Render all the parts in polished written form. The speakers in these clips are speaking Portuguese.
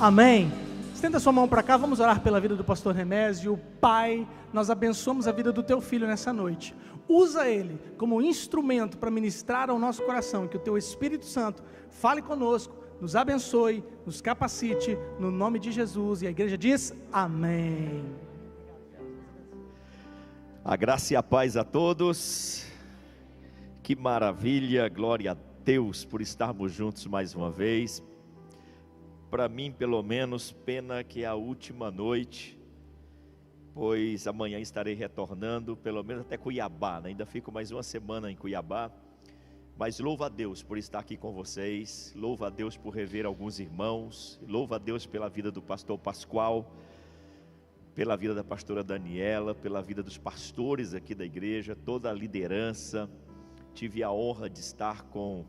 Amém. Estenda sua mão para cá, vamos orar pela vida do pastor Remésio. Pai, nós abençoamos a vida do teu filho nessa noite. Usa ele como instrumento para ministrar ao nosso coração, que o teu Espírito Santo fale conosco, nos abençoe, nos capacite, no nome de Jesus. E a igreja diz amém. A graça e a paz a todos. Que maravilha, glória a Deus por estarmos juntos mais uma vez. Para mim, pelo menos, pena que é a última noite, pois amanhã estarei retornando, pelo menos até Cuiabá, né? Ainda fico mais uma semana em Cuiabá, mas louvo a Deus por estar aqui com vocês, louvo a Deus por rever alguns irmãos, louvo a Deus pela vida do pastor Pascoal, pela vida da pastora Daniela, pela vida dos pastores aqui da igreja, toda a liderança. Tive a honra de estar com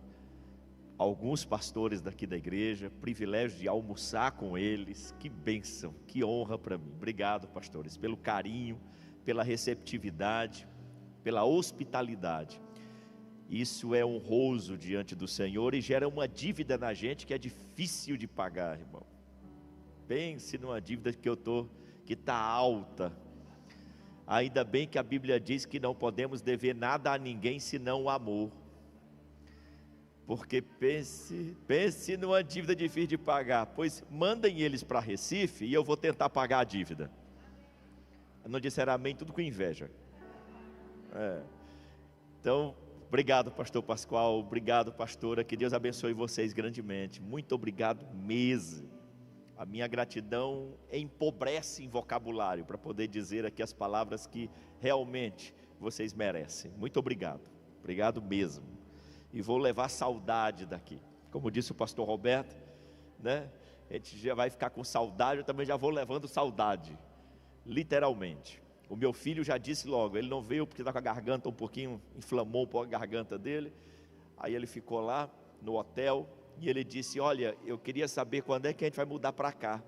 alguns pastores daqui da igreja, privilégio de almoçar com eles. Que bênção, que honra para mim. Obrigado, pastores, pelo carinho, pela receptividade, pela hospitalidade. Isso é honroso diante do Senhor e gera uma dívida na gente que é difícil de pagar, irmão. Pense numa dívida que está alta. Ainda bem que a Bíblia diz que não podemos dever nada a ninguém senão o amor. Porque pense numa dívida difícil de pagar. Pois mandem eles para Recife e eu vou tentar pagar a dívida. Não disseram amém, tudo com inveja. Então, obrigado, pastor Pascoal, obrigado, pastora, que Deus abençoe vocês grandemente. Muito obrigado mesmo. A minha gratidão empobrece em vocabulário para poder dizer aqui as palavras que realmente vocês merecem. Muito obrigado, obrigado mesmo. E vou levar saudade daqui. Como disse o pastor Roberto, né? A gente já vai ficar com saudade, eu também já vou levando saudade, literalmente. O meu filho já disse logo, ele não veio porque está com a garganta um pouquinho, inflamou um pouco a garganta dele. Aí ele ficou lá no hotel e ele disse, olha, eu queria saber quando é que a gente vai mudar para cá.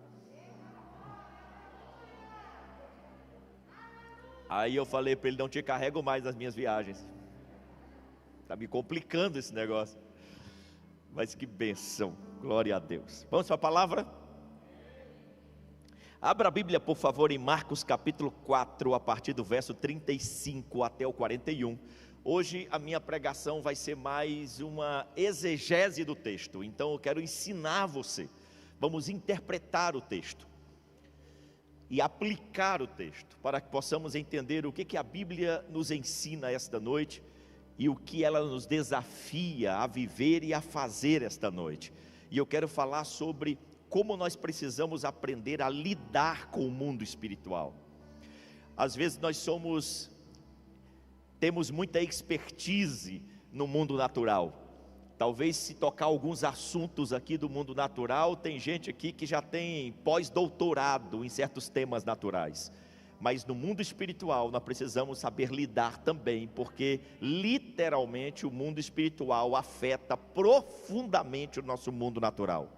Aí eu falei para ele, não te carrego mais nas minhas viagens. Está me complicando esse negócio. Mas que bênção, glória a Deus. Vamos para a palavra? Abra a Bíblia, por favor, em Marcos capítulo 4, a partir do verso 35 até o 41. Hoje a minha pregação vai ser mais uma exegese do texto. Então eu quero ensinar você. Vamos interpretar o texto e aplicar o texto, para que possamos entender o que a Bíblia nos ensina esta noite e o que ela nos desafia a viver e a fazer esta noite. E eu quero falar sobre como nós precisamos aprender a lidar com o mundo espiritual. Às vezes nós temos muita expertise no mundo natural. Talvez se tocar alguns assuntos aqui do mundo natural, tem gente aqui que já tem pós-doutorado em certos temas naturais. Mas no mundo espiritual nós precisamos saber lidar também, porque literalmente o mundo espiritual afeta profundamente o nosso mundo natural.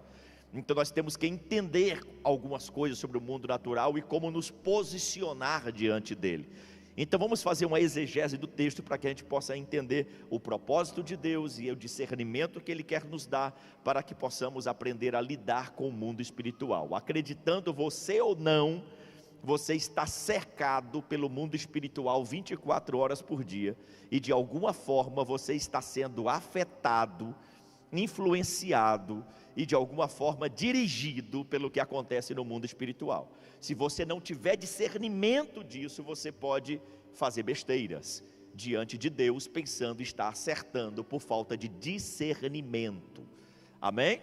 Então nós temos que entender algumas coisas sobre o mundo natural e como nos posicionar diante dele. Então vamos fazer uma exegese do texto para que a gente possa entender o propósito de Deus e o discernimento que Ele quer nos dar, para que possamos aprender a lidar com o mundo espiritual. Acreditando você ou não, você está cercado pelo mundo espiritual 24 horas por dia, e de alguma forma você está sendo afetado, influenciado e de alguma forma dirigido pelo que acontece no mundo espiritual. Se você não tiver discernimento disso, você pode fazer besteiras diante de Deus, pensando estar acertando por falta de discernimento. Amém?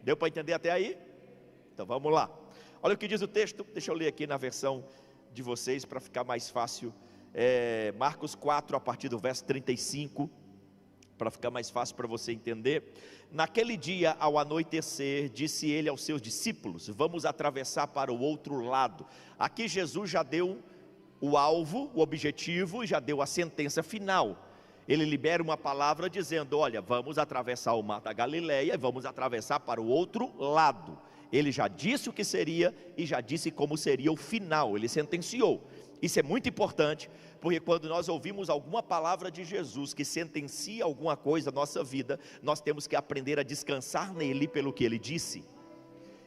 Deu para entender até aí? Então vamos lá. Olha o que diz o texto, deixa eu ler aqui na versão de vocês para ficar mais fácil. Marcos 4, a partir do verso 35, para ficar mais fácil para você entender. Naquele dia, ao anoitecer, disse ele aos seus discípulos: vamos atravessar para o outro lado. Aqui Jesus já deu o alvo, o objetivo, já deu a sentença final. Ele libera uma palavra dizendo: olha, vamos atravessar o mar da Galileia e vamos atravessar para o outro lado. Ele já disse o que seria e já disse como seria o final, ele sentenciou. Isso é muito importante, porque quando nós ouvimos alguma palavra de Jesus que sentencia alguma coisa na nossa vida, nós temos que aprender a descansar nele pelo que ele disse.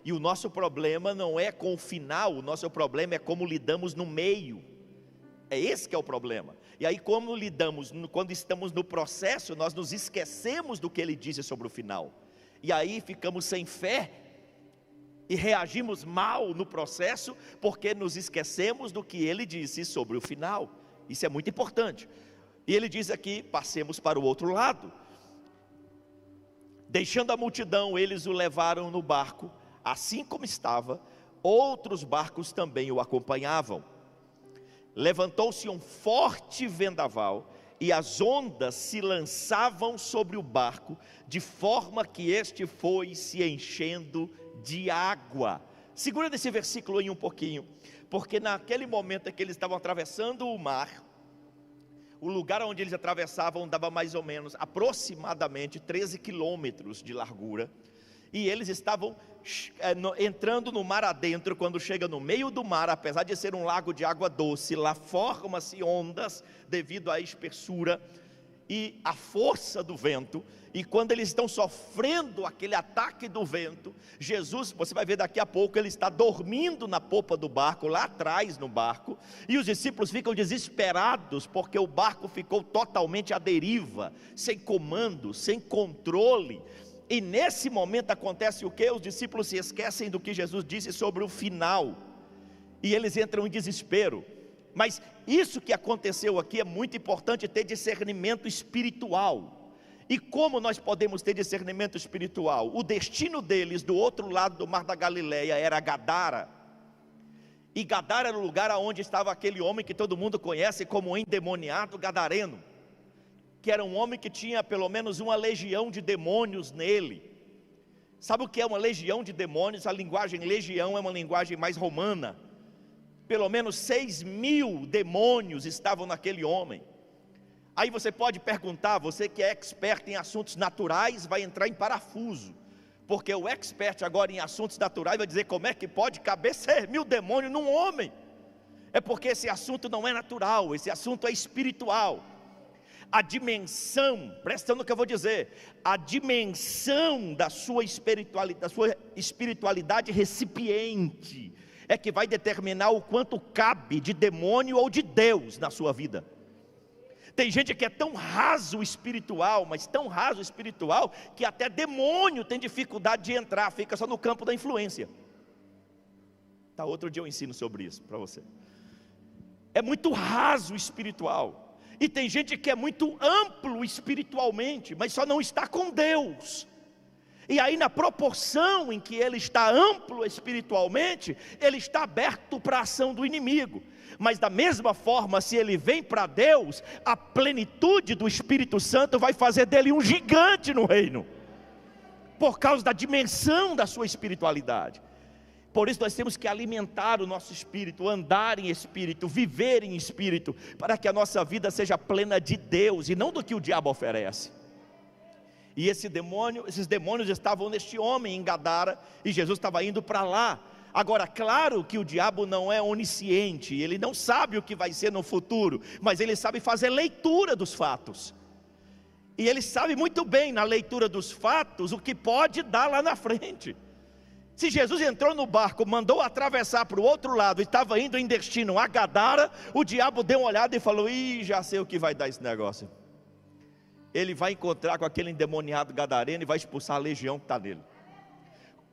E o nosso problema não é com o final, o nosso problema é como lidamos no meio. É esse que é o problema. E aí, como lidamos, quando estamos no processo, nós nos esquecemos do que ele disse sobre o final. E aí ficamos sem fé e reagimos mal no processo, porque nos esquecemos do que ele disse sobre o final. Isso é muito importante. E ele diz aqui: passemos para o outro lado. Deixando a multidão, eles o levaram no barco, assim como estava. Outros barcos também o acompanhavam. Levantou-se um forte vendaval, e as ondas se lançavam sobre o barco, de forma que este foi se enchendo de água. Segura nesse versículo aí um pouquinho, porque naquele momento em que eles estavam atravessando o mar, o lugar onde eles atravessavam dava mais ou menos, aproximadamente 13 quilômetros de largura, e eles estavam entrando no mar adentro. Quando chega no meio do mar, apesar de ser um lago de água doce, lá forma-se ondas devido à espessura e à força do vento. E quando eles estão sofrendo aquele ataque do vento, Jesus, você vai ver daqui a pouco, ele está dormindo na popa do barco, lá atrás no barco, e os discípulos ficam desesperados, porque o barco ficou totalmente à deriva, sem comando, sem controle. E nesse momento acontece o que? Os discípulos se esquecem do que Jesus disse sobre o final, e eles entram em desespero. Mas isso que aconteceu aqui é muito importante, ter discernimento espiritual. E como nós podemos ter discernimento espiritual? O destino deles do outro lado do mar da Galileia era Gadara, e Gadara era o lugar onde estava aquele homem que todo mundo conhece como endemoniado gadareno, que era um homem que tinha pelo menos uma legião de demônios nele. Sabe o que é uma legião de demônios? A linguagem legião é uma linguagem mais romana. Pelo menos 6.000 demônios estavam naquele homem. Aí você pode perguntar, você que é expert em assuntos naturais vai entrar em parafuso, porque o expert agora em assuntos naturais vai dizer: como é que pode caber 6.000 demônios num homem? É porque esse assunto não é natural, esse assunto é espiritual. A dimensão, presta atenção no que eu vou dizer, a dimensão da sua espiritualidade recipiente é que vai determinar o quanto cabe de demônio ou de Deus na sua vida. Tem gente que é tão raso espiritual, mas tão raso espiritual, que até demônio tem dificuldade de entrar, fica só no campo da influência. Tá, outro dia eu ensino sobre isso para você. É muito raso espiritual. E tem gente que é muito amplo espiritualmente, mas só não está com Deus. E aí, na proporção em que ele está amplo espiritualmente, ele está aberto para a ação do inimigo. Mas da mesma forma, se ele vem para Deus, a plenitude do Espírito Santo vai fazer dele um gigante no reino, por causa da dimensão da sua espiritualidade. Por isso nós temos que alimentar o nosso espírito, andar em espírito, viver em espírito, para que a nossa vida seja plena de Deus e não do que o diabo oferece. E esses demônios estavam neste homem em Gadara, e Jesus estava indo para lá. Agora, claro que o diabo não é onisciente, ele não sabe o que vai ser no futuro, mas ele sabe fazer leitura dos fatos. E ele sabe muito bem na leitura dos fatos o que pode dar lá na frente. Se Jesus entrou no barco, mandou atravessar para o outro lado, e estava indo em destino a Gadara, o diabo deu uma olhada e falou: ih, já sei o que vai dar esse negócio. Ele vai encontrar com aquele endemoniado gadareno e vai expulsar a legião que está nele.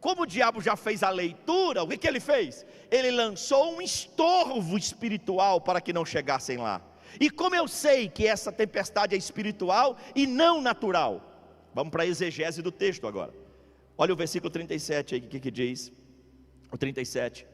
Como o diabo já fez a leitura, o que ele fez? Ele lançou um estorvo espiritual para que não chegassem lá. E como eu sei que essa tempestade é espiritual e não natural? Vamos para a exegese do texto agora. Olha o versículo 37 aí, o que diz? O 37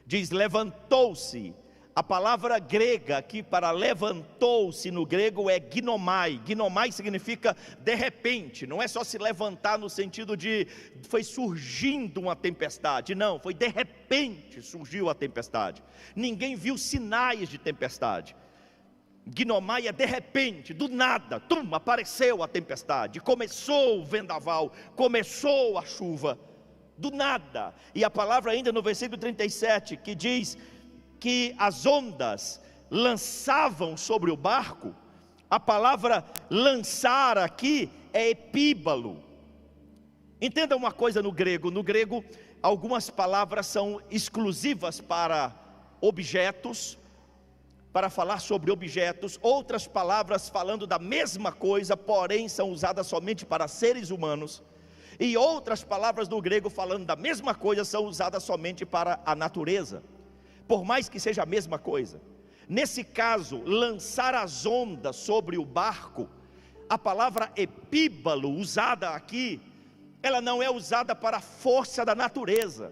diz: levantou-se. A palavra grega aqui para levantou-se no grego é ginomai. Ginomai significa de repente, não é só se levantar no sentido de foi surgindo uma tempestade, não, foi de repente surgiu a tempestade. Ninguém viu sinais de tempestade. Ginomai é de repente, do nada, apareceu a tempestade, começou o vendaval, começou a chuva, do nada. E a palavra ainda no versículo 37 que diz que as ondas lançavam sobre o barco, a palavra lançar aqui é epíbalo. Entenda uma coisa no grego, algumas palavras são exclusivas para objetos, para falar sobre objetos, outras palavras falando da mesma coisa, porém são usadas somente para seres humanos, e outras palavras do grego falando da mesma coisa são usadas somente para a natureza, por mais que seja a mesma coisa. Nesse caso, lançar as ondas sobre o barco, a palavra epíbalo usada aqui, ela não é usada para a força da natureza.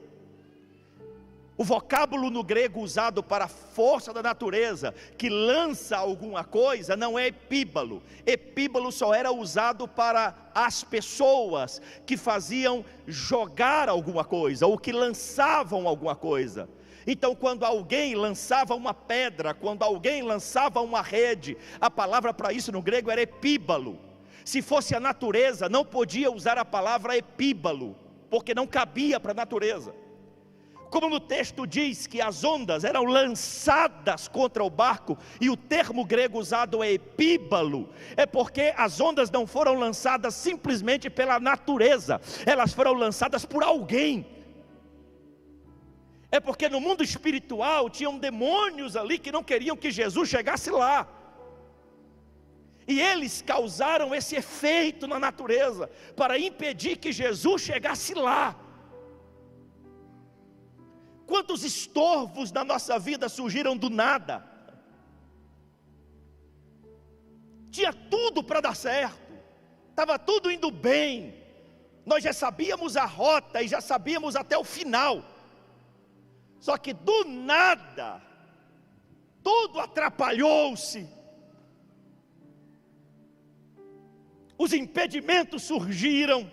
O vocábulo no grego usado para a força da natureza, que lança alguma coisa, não é epíbalo. Epíbalo só era usado para as pessoas que faziam jogar alguma coisa, ou que lançavam alguma coisa. Então, quando alguém lançava uma pedra, quando alguém lançava uma rede, a palavra para isso no grego era epíbalo. Se fosse a natureza, não podia usar a palavra epíbalo, porque não cabia para a natureza. Como no texto diz que as ondas eram lançadas contra o barco, e o termo grego usado é epíbalo, é porque as ondas não foram lançadas simplesmente pela natureza, elas foram lançadas por alguém. É porque no mundo espiritual tinham demônios ali que não queriam que Jesus chegasse lá, e eles causaram esse efeito na natureza, para impedir que Jesus chegasse lá. Quantos estorvos na nossa vida surgiram do nada? Tinha tudo para dar certo, estava tudo indo bem, nós já sabíamos a rota e já sabíamos até o final, só que do nada, tudo atrapalhou-se, os impedimentos surgiram,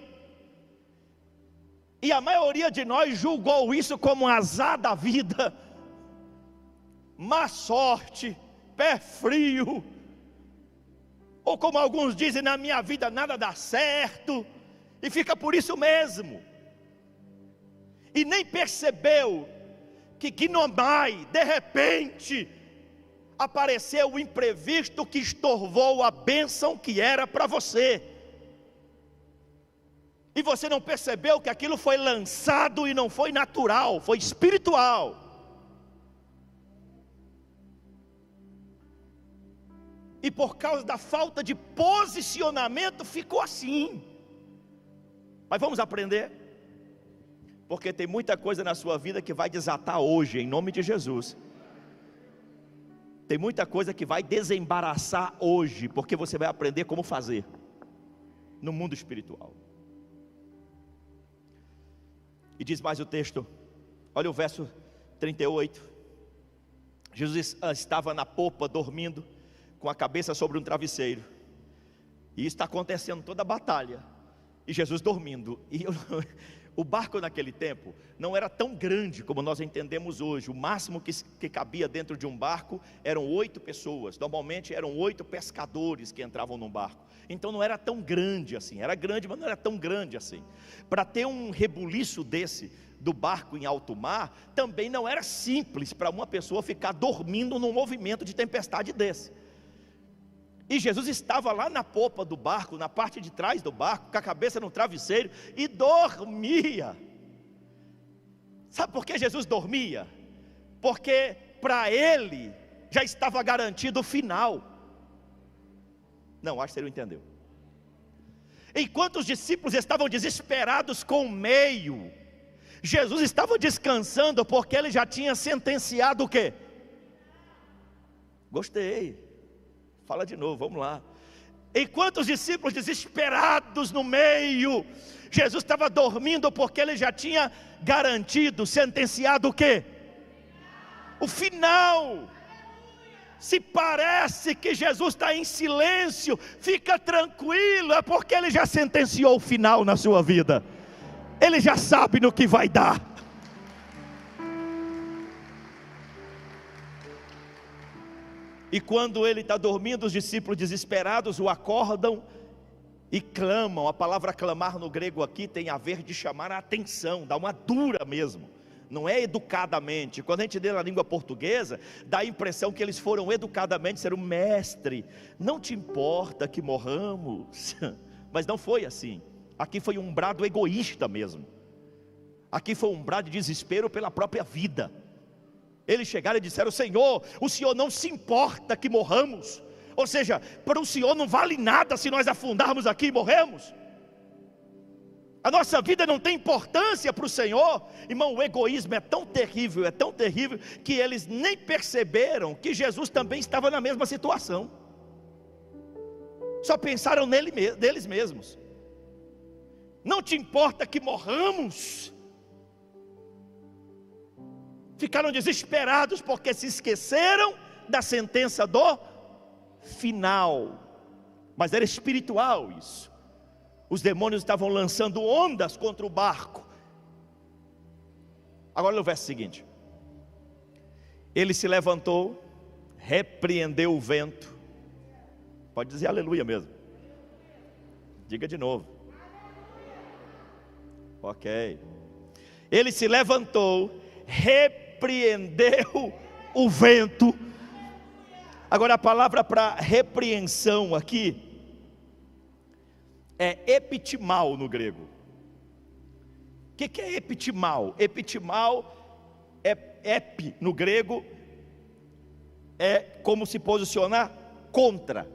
e a maioria de nós julgou isso como um azar da vida, má sorte, pé frio, ou como alguns dizem, na minha vida nada dá certo, e fica por isso mesmo, e nem percebeu que Gnomai, de repente, apareceu o imprevisto que estorvou a bênção que era para você, e você não percebeu que aquilo foi lançado e não foi natural, foi espiritual. E por causa da falta de posicionamento ficou assim. Mas vamos aprender, porque tem muita coisa na sua vida que vai desatar hoje, em nome de Jesus. Tem muita coisa que vai desembaraçar hoje, porque você vai aprender como fazer no mundo espiritual. E diz mais o texto, olha o verso 38, Jesus estava na popa dormindo, com a cabeça sobre um travesseiro, e isso está acontecendo toda a batalha, e Jesus dormindo, e o barco naquele tempo não era tão grande como nós entendemos hoje. O máximo que cabia dentro de um barco eram 8 pessoas, normalmente eram 8 pescadores que entravam num barco, então não era tão grande assim, era grande, mas não era tão grande assim. Para ter um rebuliço desse, do barco em alto mar, também não era simples para uma pessoa ficar dormindo num movimento de tempestade desse. E Jesus estava lá na popa do barco, na parte de trás do barco, com a cabeça no travesseiro, e dormia. Sabe por que Jesus dormia? Porque para ele já estava garantido o final. Não, acho que você não entendeu. Enquanto os discípulos estavam desesperados com o meio, Jesus estava descansando, porque ele já tinha sentenciado o quê? Gostei. Fala de novo, vamos lá. Enquanto os discípulos desesperados no meio, Jesus estava dormindo, porque ele já tinha garantido, sentenciado o quê? O final. Se parece que Jesus está em silêncio, fica tranquilo, é porque ele já sentenciou o final na sua vida. Ele já sabe no que vai dar. E quando ele está dormindo, os discípulos desesperados o acordam e clamam. A palavra clamar no grego aqui tem a ver de chamar a atenção, dá uma dura mesmo, não é educadamente. Quando a gente lê na língua portuguesa, dá a impressão que eles foram educadamente, ser o mestre, não te importa que morramos, mas não foi assim. Aqui foi um brado egoísta mesmo. Aqui foi um brado de desespero pela própria vida. Eles chegaram e disseram: Senhor, o Senhor não se importa que morramos. Ou seja, para o Senhor não vale nada se nós afundarmos aqui e morrermos. A nossa vida não tem importância para o Senhor. Irmão, o egoísmo é tão terrível, que eles nem perceberam que Jesus também estava na mesma situação. Só pensaram neles mesmos. Não te importa que morramos. Ficaram desesperados porque se esqueceram da sentença do final. Mas era espiritual isso. Os demônios estavam lançando ondas contra o barco. Agora no verso seguinte: ele se levantou, repreendeu o vento. Pode dizer aleluia mesmo. Diga de novo. Ok. Ele se levantou, repreendeu o vento. Agora a palavra para repreensão aqui é epitimal no grego. O que é epitimal? Epitimal é epi no grego, é como se posicionar contra.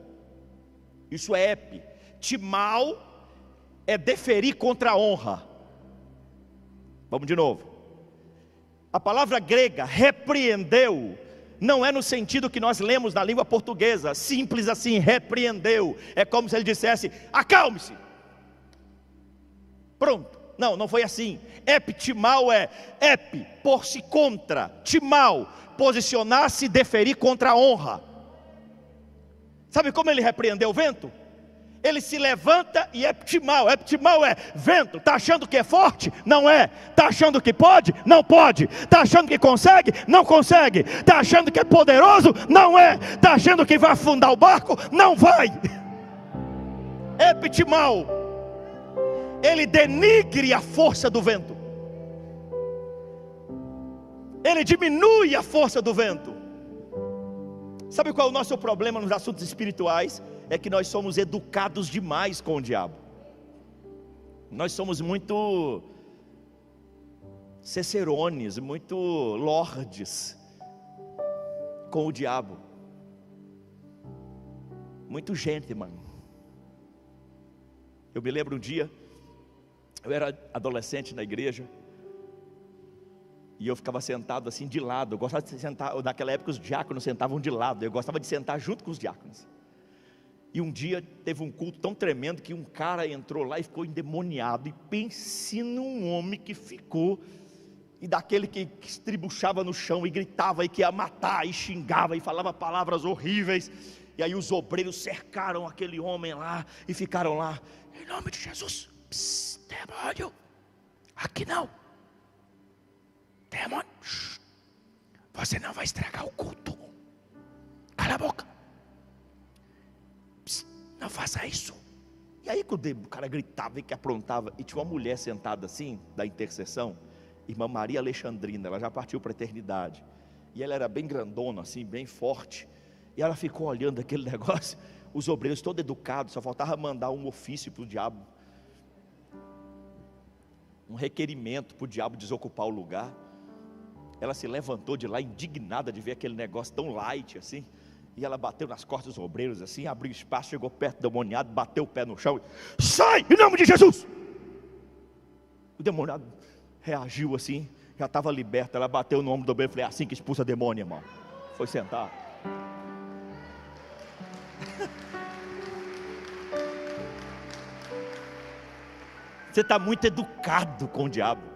Isso é epi. Timal é deferir contra a honra. Vamos de novo. A palavra grega repreendeu não é no sentido que nós lemos na língua portuguesa, simples assim, repreendeu. É como se ele dissesse: acalme-se. Pronto. Não, não foi assim. Epitimal é epi, pôr-se contra. Timal, posicionar-se, deferir contra a honra. Sabe como ele repreendeu o vento? Ele se levanta e epitimal. Epitimal é vento. Está achando que é forte? Não é. Está achando que pode? Não pode. Está achando que consegue? Não consegue. Está achando que é poderoso? Não é. Está achando que vai afundar o barco? Não vai. Epitimal. Ele denigre a força do vento. Ele diminui a força do vento. Sabe qual é o nosso problema nos assuntos espirituais? É que nós somos educados demais com o diabo. Nós somos muito cicerones, muito lordes com o diabo. Muito gentleman. Eu me lembro um dia, eu era adolescente na igreja, e eu ficava sentado assim de lado. Eu gostava de sentar, naquela época os diáconos sentavam de lado, eu gostava de sentar junto com os diáconos. E um dia teve um culto tão tremendo que um cara entrou lá e ficou endemoniado. E pense num homem que ficou, e daquele que estribuchava no chão e gritava e que ia matar, e xingava e falava palavras horríveis. E aí os obreiros cercaram aquele homem lá e ficaram lá: em nome de Jesus, psst, demônio, aqui não, demônio, você não vai estragar o culto, cala a boca. Não faça isso. E aí quando o cara gritava e que aprontava, e tinha uma mulher sentada assim, da intercessão, irmã Maria Alexandrina, ela já partiu para a eternidade, e ela era bem grandona assim, bem forte, e ela ficou olhando aquele negócio, os obreiros todos educados, só faltava mandar um ofício para o diabo, um requerimento para o diabo desocupar o lugar. Ela se levantou de lá indignada de ver aquele negócio tão light assim, e ela bateu nas costas dos obreiros assim, abriu espaço, chegou perto do demoniado, bateu o pé no chão e: sai, em nome de Jesus! O demoniado reagiu assim, já estava liberto. Ela bateu no ombro do obreiro e falei: assim que expulsa demônio, irmão. Foi sentar. Você está muito educado com o diabo.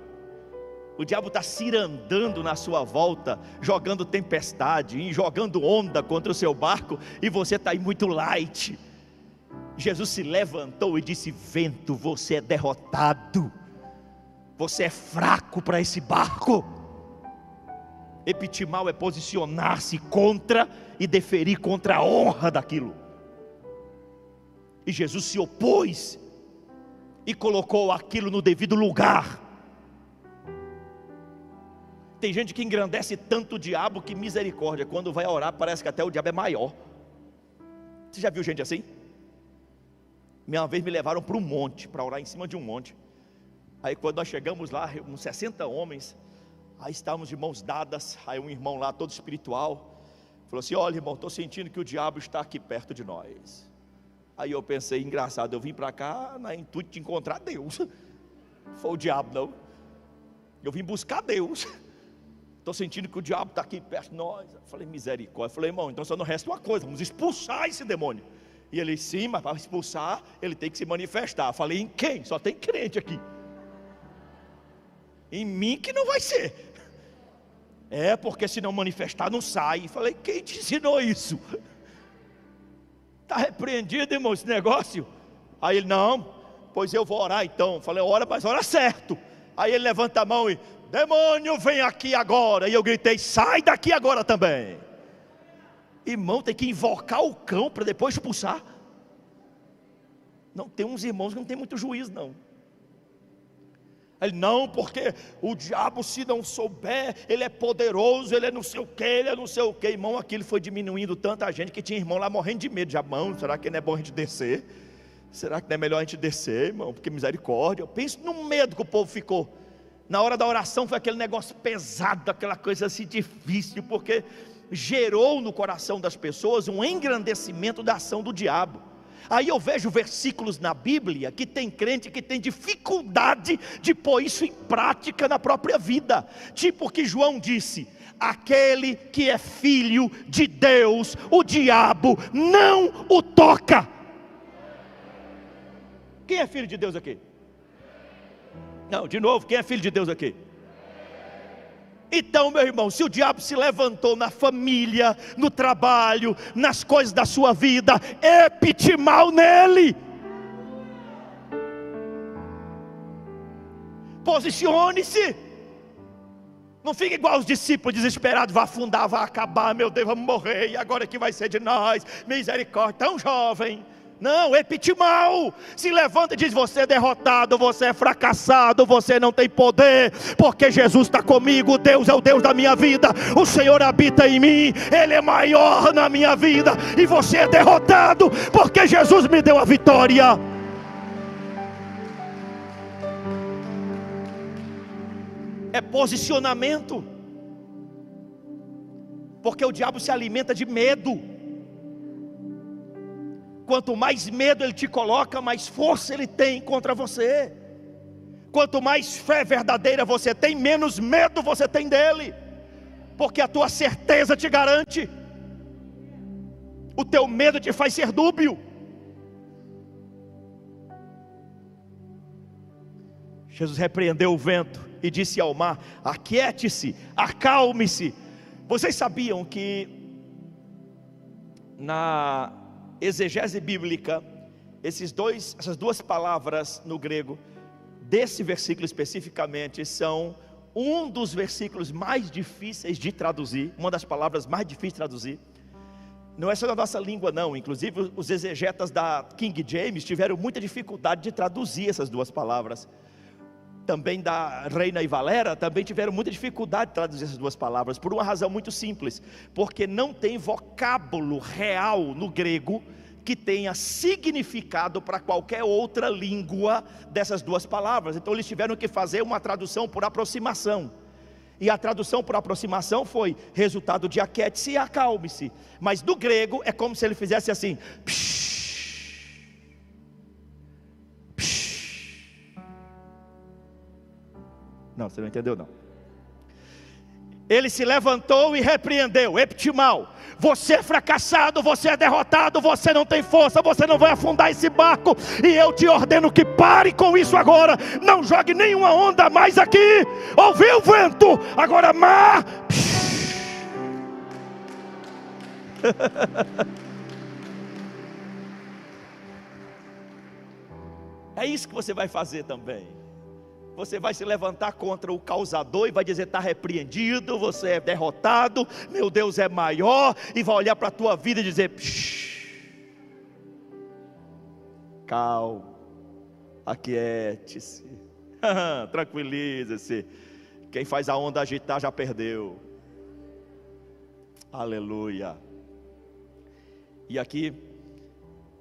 O diabo está cirandando na sua volta, jogando tempestade, e jogando onda contra o seu barco, e você está aí muito light. Jesus se levantou e disse: vento, você é derrotado, você é fraco para esse barco. Epitimal é posicionar-se contra e deferir contra a honra daquilo. E Jesus se opôs e colocou aquilo no devido lugar. Tem gente que engrandece tanto o diabo que misericórdia, quando vai orar parece que até o diabo é maior. Você já viu gente assim? Uma vez me levaram para um monte, para orar em cima de um monte. Aí quando nós chegamos lá, uns 60 homens, aí estávamos de mãos dadas. Aí um irmão lá, todo espiritual, falou assim: olha, irmão, estou sentindo que o diabo está aqui perto de nós. Aí eu pensei, engraçado, eu vim para cá na intuito de encontrar Deus. Não foi o diabo não, eu vim buscar Deus. Estou sentindo que o diabo está aqui perto de nós. Eu falei, misericórdia. Eu falei, irmão, então só não resta uma coisa, vamos expulsar esse demônio. E ele, sim, mas para expulsar, ele tem que se manifestar. Eu falei, em quem? Só tem crente aqui. Em mim que não vai ser. É, porque se não manifestar não sai. Eu falei, quem te ensinou isso? Está repreendido, irmão, esse negócio? Aí ele, não, pois eu vou orar então. Eu falei, ora, mas ora certo. Aí ele levanta a mão e, demônio, vem aqui agora. E eu gritei, sai daqui agora também. Irmão, tem que invocar o cão para depois expulsar. Não, tem uns irmãos que não tem muito juízo não. Ele, não, porque o diabo, se não souber, ele é poderoso, ele é não sei o que, ele é não sei o que. Irmão, aquilo foi diminuindo tanta gente que tinha irmão lá morrendo de medo. Já, irmão, será que não é bom a gente descer? Será que não é melhor a gente descer, irmão? Porque misericórdia. Eu penso no medo que o povo ficou. Na hora da oração foi aquele negócio pesado, aquela coisa assim difícil, porque gerou no coração das pessoas um engrandecimento da ação do diabo. Aí eu vejo versículos na Bíblia que tem crente que tem dificuldade de pôr isso em prática na própria vida. Tipo o que João disse: aquele que é filho de Deus, o diabo não o toca. Quem é filho de Deus aqui? Não, de novo, quem é filho de Deus aqui? Então, meu irmão, se o diabo se levantou na família, no trabalho, nas coisas da sua vida, epite mal nele. Posicione-se. Não fique igual os discípulos desesperados, vai afundar, vai acabar, meu Deus, vamos morrer, e agora que vai ser de nós? Misericórdia, tão jovem. Não, epite mal. Se levanta e diz: você é derrotado, você é fracassado, você não tem poder, porque Jesus está comigo. Deus é o Deus da minha vida, o Senhor habita em mim, Ele é maior na minha vida. E você é derrotado, porque Jesus me deu a vitória. É posicionamento. Porque o diabo se alimenta de medo. Quanto mais medo ele te coloca, mais força ele tem contra você. Quanto mais fé verdadeira você tem, menos medo você tem dele. Porque a tua certeza te garante. O teu medo te faz ser dúbio. Jesus repreendeu o vento e disse ao mar: aquiete-se, acalme-se. Vocês sabiam que na exegese bíblica, essas duas palavras no grego, desse versículo especificamente, são um dos versículos mais difíceis de traduzir, uma das palavras mais difíceis de traduzir. Não é só na nossa língua não, inclusive os exegetas da King James tiveram muita dificuldade de traduzir essas duas palavras. Também da Reina e Valera também tiveram muita dificuldade de traduzir essas duas palavras, por uma razão muito simples: porque não tem vocábulo real no grego que tenha significado para qualquer outra língua dessas duas palavras. Então eles tiveram que fazer uma tradução por aproximação, e a tradução por aproximação foi resultado de aquiete-se e acalme-se. Mas do grego é como se ele fizesse assim: psh, psh. Não, você não entendeu não. Ele se levantou e repreendeu, eptimal: você é fracassado, você é derrotado, você não tem força, você não vai afundar esse barco, e eu te ordeno que pare com isso agora, não jogue nenhuma onda mais aqui. Ouviu o vento? Agora mar. É isso que você vai fazer também. Você vai se levantar contra o causador e vai dizer: está repreendido, você é derrotado, meu Deus é maior. E vai olhar para a tua vida e dizer: calma, aquiete-se, tranquilize-se. Quem faz a onda agitar já perdeu. Aleluia. E aqui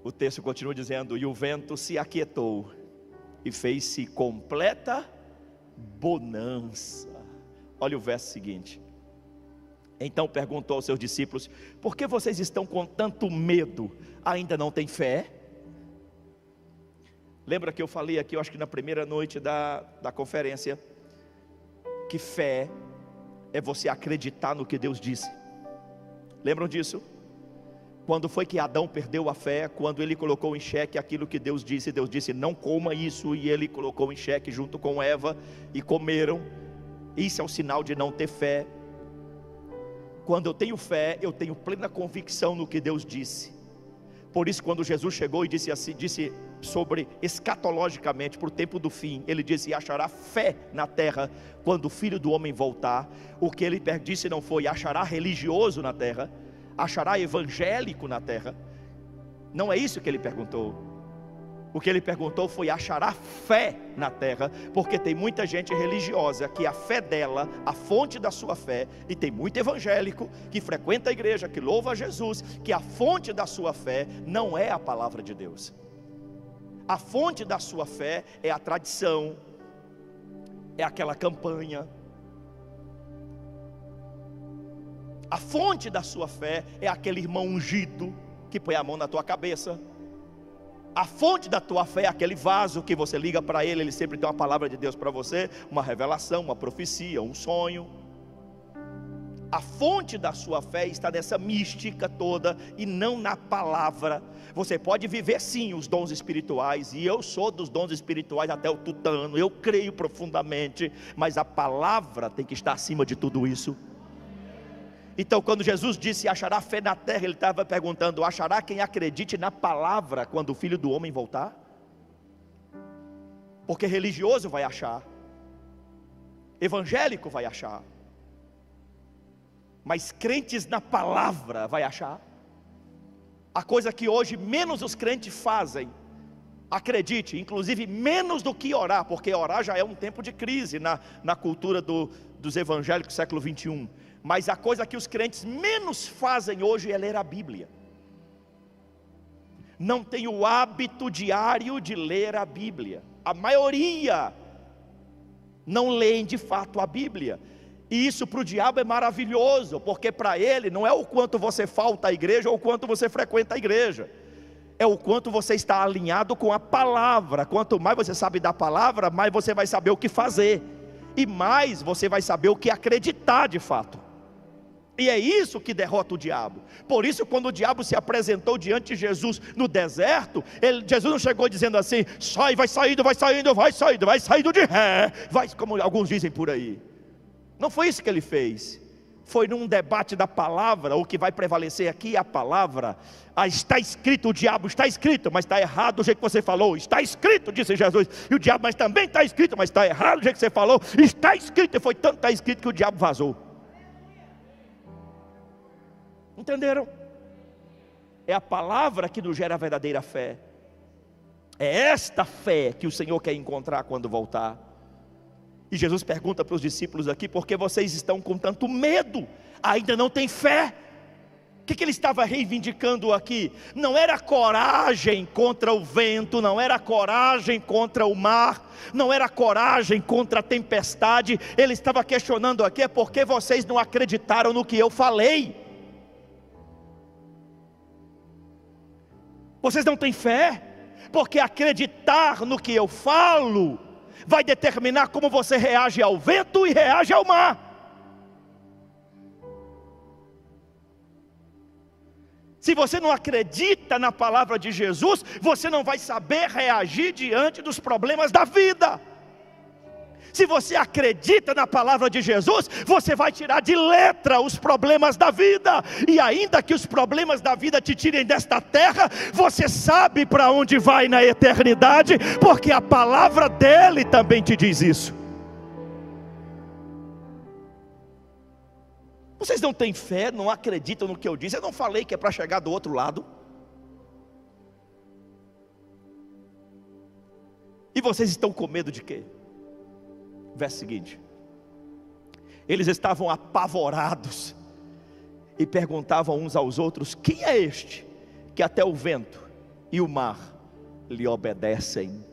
O texto continua dizendo: e o vento se aquietou, e fez-se completa bonança. Olha o verso seguinte. Então perguntou aos seus discípulos: por que vocês estão com tanto medo? Ainda não têm fé? Lembra que eu falei aqui, eu acho que na primeira noite da conferência, que fé é você acreditar no que Deus disse. Lembram disso? Quando foi que Adão perdeu a fé? Quando ele colocou em xeque aquilo que Deus disse, não coma isso, e ele colocou em xeque junto com Eva, e comeram. Isso é o sinal de não ter fé. Quando eu tenho fé, eu tenho plena convicção no que Deus disse. Por isso, quando Jesus chegou e disse sobre escatologicamente, para o tempo do fim, ele disse: e achará fé na terra quando o Filho do Homem voltar. O que ele disse não foi: achará religioso na terra, achará evangélico na terra. Não é isso que ele perguntou. O que ele perguntou foi: achará fé na terra? Porque tem muita gente religiosa que a fé dela, a fonte da sua fé, e tem muito evangélico que frequenta a igreja, que louva a Jesus, que a fonte da sua fé não é a palavra de Deus. A fonte da sua fé é a tradição, é aquela campanha. A fonte da sua fé é aquele irmão ungido que põe a mão na tua cabeça. A fonte da tua fé é aquele vaso que você liga para ele, ele sempre tem uma palavra de Deus para você, uma revelação, uma profecia, um sonho. A fonte da sua fé está nessa mística toda e não na palavra. Você pode viver sim os dons espirituais, e eu sou dos dons espirituais até o tutano, eu creio profundamente, mas a palavra tem que estar acima de tudo isso. Então, quando Jesus disse: achará fé na terra, ele estava perguntando: achará quem acredite na palavra quando o Filho do Homem voltar? Porque religioso vai achar, evangélico vai achar, mas crentes na palavra vai achar. A coisa que hoje menos os crentes fazem, acredite, inclusive menos do que orar, porque orar já é um tempo de crise na cultura dos evangélicos do século 21. Mas a coisa que os crentes menos fazem hoje é ler a Bíblia. Não tem o hábito diário de ler a Bíblia. A maioria não leem de fato a Bíblia. E isso para o diabo é maravilhoso, porque para ele não é o quanto você falta à igreja ou o quanto você frequenta a igreja, é o quanto você está alinhado com a palavra. Quanto mais você sabe da palavra, mais você vai saber o que fazer, e mais você vai saber o que acreditar de fato. E é isso que derrota o diabo. Por isso, quando o diabo se apresentou diante de Jesus no deserto, Jesus não chegou dizendo assim: sai, vai saindo, vai saindo, vai saindo, vai saindo de ré, vai, como alguns dizem por aí. Não foi isso que ele fez. Foi num debate da palavra. O que vai prevalecer aqui é a palavra. Está escrito, o diabo está escrito, mas está errado do jeito que você falou. Está escrito, disse Jesus. E o diabo: mas também está escrito, mas está errado do jeito que você falou. Está escrito, e foi tanto está escrito que o diabo vazou. Entenderam? É a palavra que nos gera a verdadeira fé. É esta fé que o Senhor quer encontrar quando voltar. E Jesus pergunta para os discípulos aqui: por que vocês estão com tanto medo? Ainda não tem fé? O que ele estava reivindicando aqui? Não era coragem contra o vento, não era coragem contra o mar, não era coragem contra a tempestade. Ele estava questionando aqui: é porque vocês não acreditaram no que eu falei. Vocês não têm fé, porque acreditar no que eu falo vai determinar como você reage ao vento e reage ao mar. Se você não acredita na palavra de Jesus, você não vai saber reagir diante dos problemas da vida. Se você acredita na palavra de Jesus, você vai tirar de letra os problemas da vida. E ainda que os problemas da vida te tirem desta terra, você sabe para onde vai na eternidade, porque a palavra dele também te diz isso. Vocês não têm fé, não acreditam no que eu disse. Eu não falei que é para chegar do outro lado? E vocês estão com medo de quê? Verso seguinte: eles estavam apavorados e perguntavam uns aos outros: quem é este que até o vento e o mar lhe obedecem.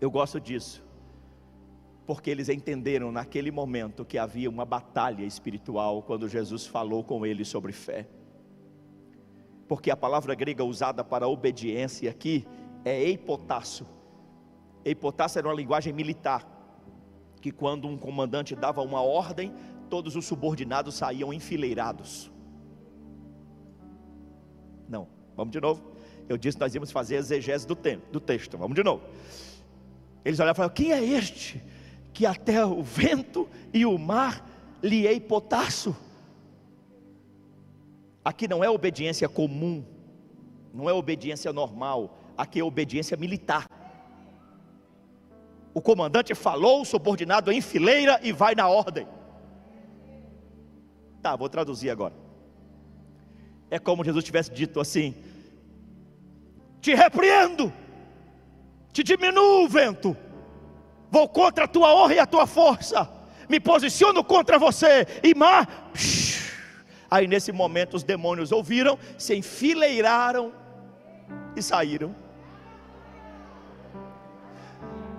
Eu gosto disso, porque eles entenderam naquele momento que havia uma batalha espiritual quando Jesus falou com eles sobre fé. Porque a palavra grega usada para obediência aqui é eipotasso. Eipotasso era uma linguagem militar, que quando um comandante dava uma ordem, todos os subordinados saíam enfileirados. Não, vamos de novo. Eu disse que nós íamos fazer a exegese do texto. Vamos de novo. Eles olharam e falaram: quem é este que até o vento e o mar lhe eipotasso? Aqui não é obediência comum, não é obediência normal, aqui é obediência militar. O comandante falou, o subordinado enfileira e vai na ordem. Tá, vou traduzir agora. É como Jesus tivesse dito assim: te repreendo, te diminuo o vento, vou contra a tua honra e a tua força, me posiciono contra você, e mar. Aí nesse momento os demônios ouviram, se enfileiraram e saíram,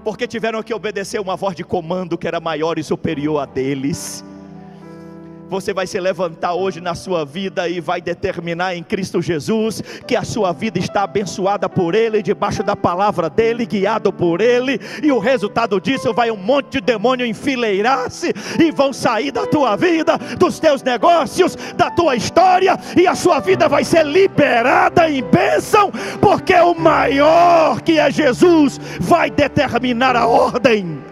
porque tiveram que obedecer uma voz de comando que era maior e superior a deles. Você vai se levantar hoje na sua vida e vai determinar em Cristo Jesus que a sua vida está abençoada por Ele, debaixo da palavra dEle, guiado por Ele, e o resultado disso vai um monte de demônio enfileirar-se e vão sair da tua vida, dos teus negócios, da tua história, e a sua vida vai ser liberada em bênção, porque o maior, que é Jesus, vai determinar a ordem.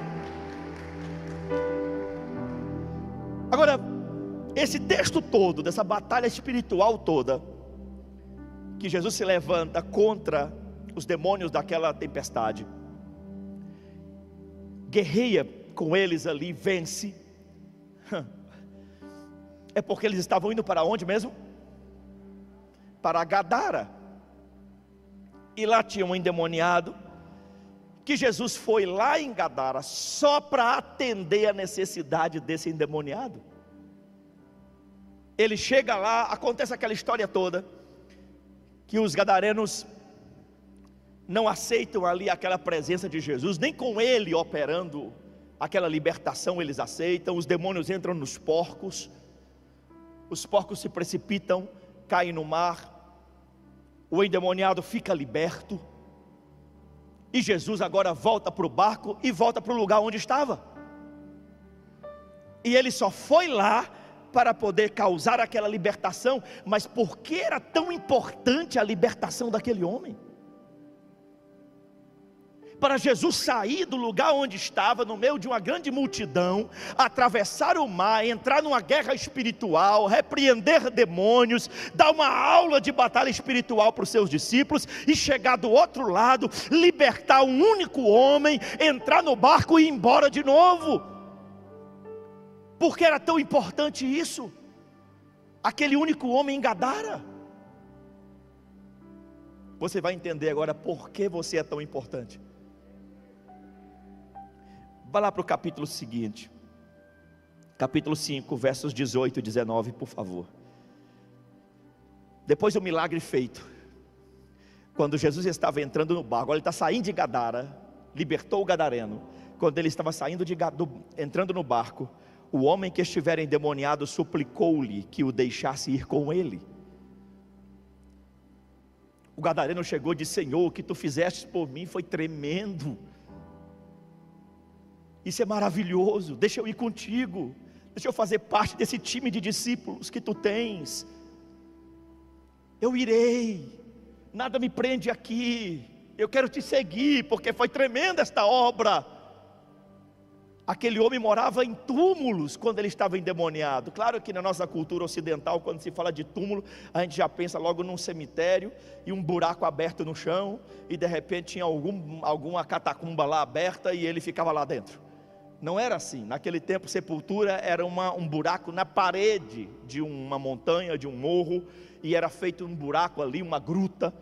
Agora, esse texto todo, dessa batalha espiritual toda, que Jesus se levanta contra os demônios daquela tempestade, guerreia com eles ali, vence, é porque eles estavam indo para onde mesmo? Para Gadara, e lá tinha um endemoniado, que Jesus foi lá em Gadara, só para atender a necessidade desse endemoniado. Ele chega lá, acontece aquela história toda, que os gadarenos não aceitam ali aquela presença de Jesus, nem com Ele operando aquela libertação eles aceitam. Os demônios entram nos porcos, os porcos se precipitam, caem no mar, o endemoniado fica liberto, e Jesus agora volta para o barco e volta para o lugar onde estava, e ele só foi lá para poder causar aquela libertação. Mas por que era tão importante a libertação daquele homem? Para Jesus sair do lugar onde estava, no meio de uma grande multidão, atravessar o mar, entrar numa guerra espiritual, repreender demônios, dar uma aula de batalha espiritual para os seus discípulos, e chegar do outro lado, libertar um único homem, entrar no barco e ir embora de novo. Por que era tão importante isso? Aquele único homem em Gadara. Você vai entender agora por que você é tão importante. Vá lá para o capítulo seguinte, capítulo 5, versos 18 e 19, por favor. Depois do milagre feito, quando Jesus estava entrando no barco, ele está saindo de Gadara, libertou o gadareno. Quando ele estava saindo entrando no barco, o homem que estivera endemoniado suplicou-lhe que o deixasse ir com ele. O gadareno chegou e disse: Senhor, o que tu fizeste por mim foi tremendo, isso é maravilhoso, deixa eu ir contigo, deixa eu fazer parte desse time de discípulos que tu tens. Eu irei, nada me prende aqui, eu quero te seguir, porque foi tremenda esta obra. Aquele homem morava em túmulos quando ele estava endemoniado. Claro que na nossa cultura ocidental, quando se fala de túmulo, a gente já pensa logo num cemitério e um buraco aberto no chão, e de repente tinha alguma catacumba lá aberta e ele ficava lá dentro. Não era assim. Naquele tempo, sepultura era um buraco na parede de uma montanha, de um morro, e era feito um buraco ali, uma gruta,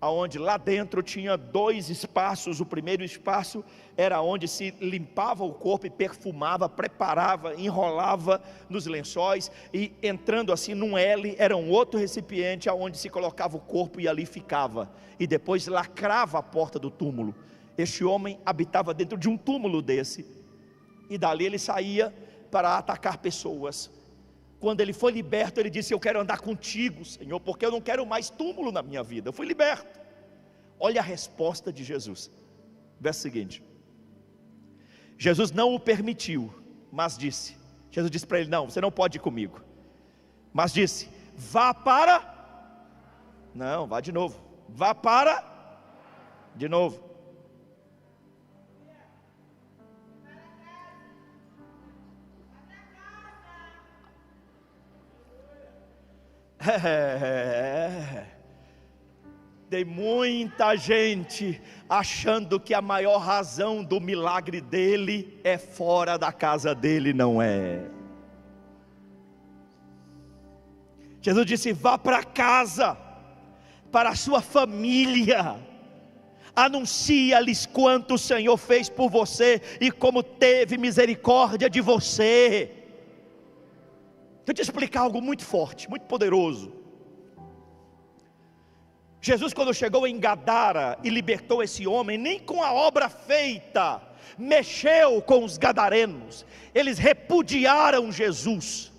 aonde lá dentro tinha 2 espaços. O primeiro espaço era onde se limpava o corpo e perfumava, preparava, enrolava nos lençóis, e entrando assim num L, era um outro recipiente aonde se colocava o corpo e ali ficava, e depois lacrava a porta do túmulo. Este homem habitava dentro de um túmulo desse, e dali ele saía para atacar pessoas. Quando ele foi liberto, ele disse: eu quero andar contigo, Senhor, porque eu não quero mais túmulo na minha vida. Eu fui liberto. Olha a resposta de Jesus, verso seguinte. Jesus não o permitiu, mas disse, Jesus disse para ele: não, você não pode ir comigo. Mas disse: vá para, não, vá de novo, vá para, de novo. Tem muita gente achando que a maior razão do milagre dele é fora da casa dele. Não é. Jesus disse: vá para casa, para a sua família, anuncia-lhes quanto o Senhor fez por você e como teve misericórdia de você. Deixa eu te explicar algo muito forte, muito poderoso. Jesus, quando chegou em Gadara e libertou esse homem, nem com a obra feita mexeu com os gadarenos. Eles repudiaram Jesus.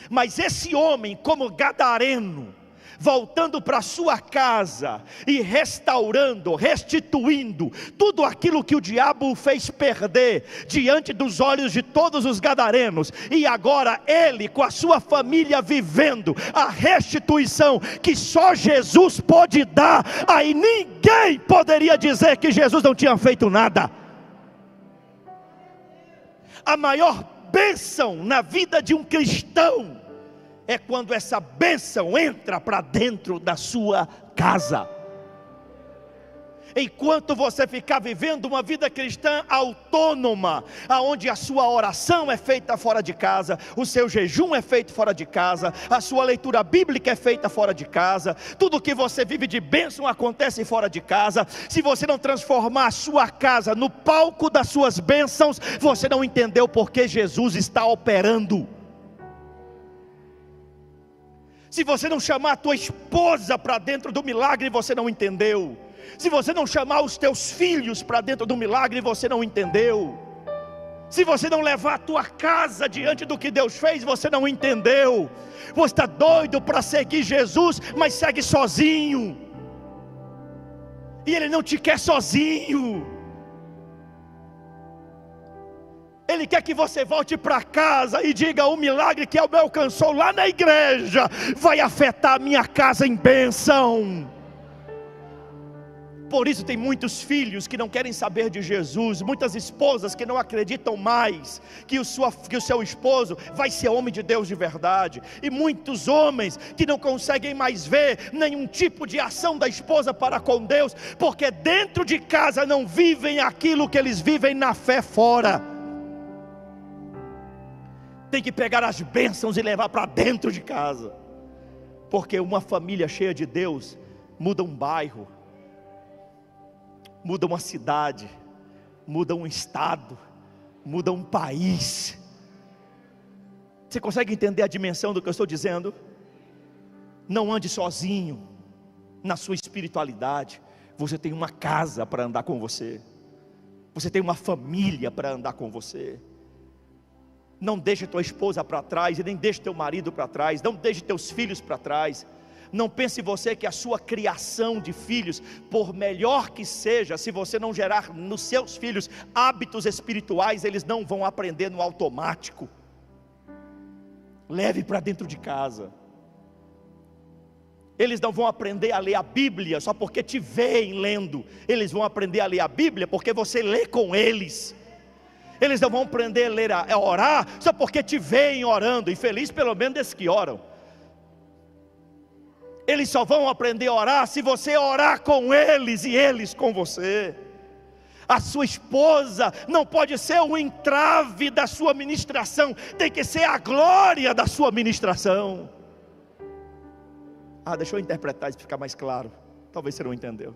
Mas esse homem, como gadareno, voltando para sua casa e restaurando, restituindo tudo aquilo que o diabo fez perder diante dos olhos de todos os gadarenos, e agora ele com a sua família vivendo a restituição que só Jesus pode dar, aí ninguém poderia dizer que Jesus não tinha feito nada. A maior bênção na vida de um cristão é quando essa bênção entra para dentro da sua casa. Enquanto você ficar vivendo uma vida cristã autônoma, aonde a sua oração é feita fora de casa, o seu jejum é feito fora de casa, a sua leitura bíblica é feita fora de casa, tudo que você vive de bênção acontece fora de casa. Se você não transformar a sua casa no palco das suas bênçãos, você não entendeu porque Jesus está operando. Se você não chamar a tua esposa para dentro do milagre, você não entendeu. Se você não chamar os teus filhos para dentro do milagre, você não entendeu. Se você não levar a tua casa diante do que Deus fez, você não entendeu. Você está doido para seguir Jesus, mas segue sozinho. E Ele não te quer sozinho. Ele quer que você volte para casa e diga: o milagre que me alcançou lá na igreja vai afetar a minha casa em bênção. Por isso tem muitos filhos que não querem saber de Jesus, muitas esposas que não acreditam mais que o seu esposo vai ser homem de Deus de verdade, e muitos homens que não conseguem mais ver nenhum tipo de ação da esposa para com Deus, porque dentro de casa não vivem aquilo que eles vivem na fé fora. Tem que pegar as bênçãos e levar para dentro de casa, porque uma família cheia de Deus muda um bairro, muda uma cidade, muda um estado, muda um país. Você consegue entender a dimensão do que eu estou dizendo? Não ande sozinho na sua espiritualidade. Você tem uma casa para andar com você, você tem uma família para andar com você. Não deixe tua esposa para trás, e nem deixe teu marido para trás, não deixe teus filhos para trás. Não pense você que a sua criação de filhos, por melhor que seja, se você não gerar nos seus filhos hábitos espirituais, eles não vão aprender no automático. Leve para dentro de casa. Eles não vão aprender a ler a Bíblia só porque te veem lendo. Eles vão aprender a ler a Bíblia porque você lê com eles. Eles não vão aprender a orar só porque te veem orando, e feliz pelo menos desses que oram. Eles só vão aprender a orar se você orar com eles e eles com você. A sua esposa não pode ser um entrave da sua ministração, tem que ser a glória da sua ministração. Deixa eu interpretar isso para ficar mais claro. Talvez você não entendeu.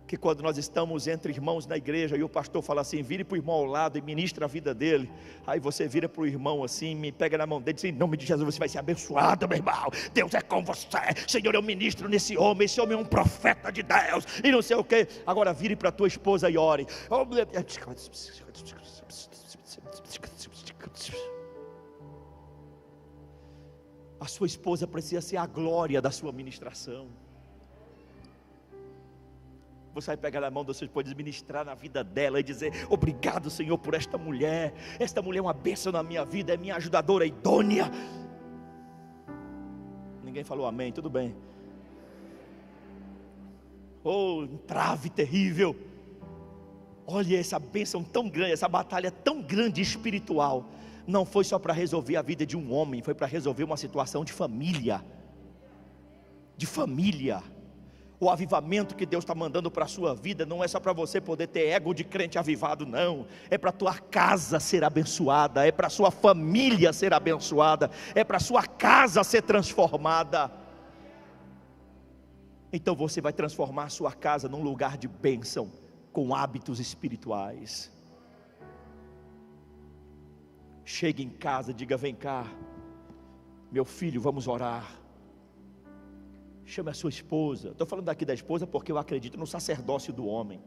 Que quando nós estamos entre irmãos na igreja e o pastor fala assim, vire para o irmão ao lado e ministra a vida dele, aí você vira para o irmão assim, me pega na mão dele e diz, em nome de Jesus você vai ser abençoado, meu irmão, Deus é com você, Senhor, eu ministro nesse homem, esse homem é um profeta de Deus, e não sei o que. Agora vire para a tua esposa e ore. A sua esposa precisa ser a glória da sua ministração. Você vai pegar na mão da sua esposa e ministrar na vida dela e dizer, obrigado, Senhor, por esta mulher é uma bênção na minha vida, é minha ajudadora idônea. Ninguém falou amém, tudo bem. Oh, entrave terrível. Olha essa bênção tão grande, essa batalha tão grande espiritual, não foi só para resolver a vida de um homem, foi para resolver uma situação de família. De família. O avivamento que Deus está mandando para a sua vida não é só para você poder ter ego de crente avivado, não. É para a tua casa ser abençoada, é para a sua família ser abençoada, é para a sua casa ser transformada. Então você vai transformar a sua casa num lugar de bênção, com hábitos espirituais. Chegue em casa, diga, vem cá, meu filho, vamos orar. Chame a sua esposa. Estou falando aqui da esposa porque eu acredito no sacerdócio do homem.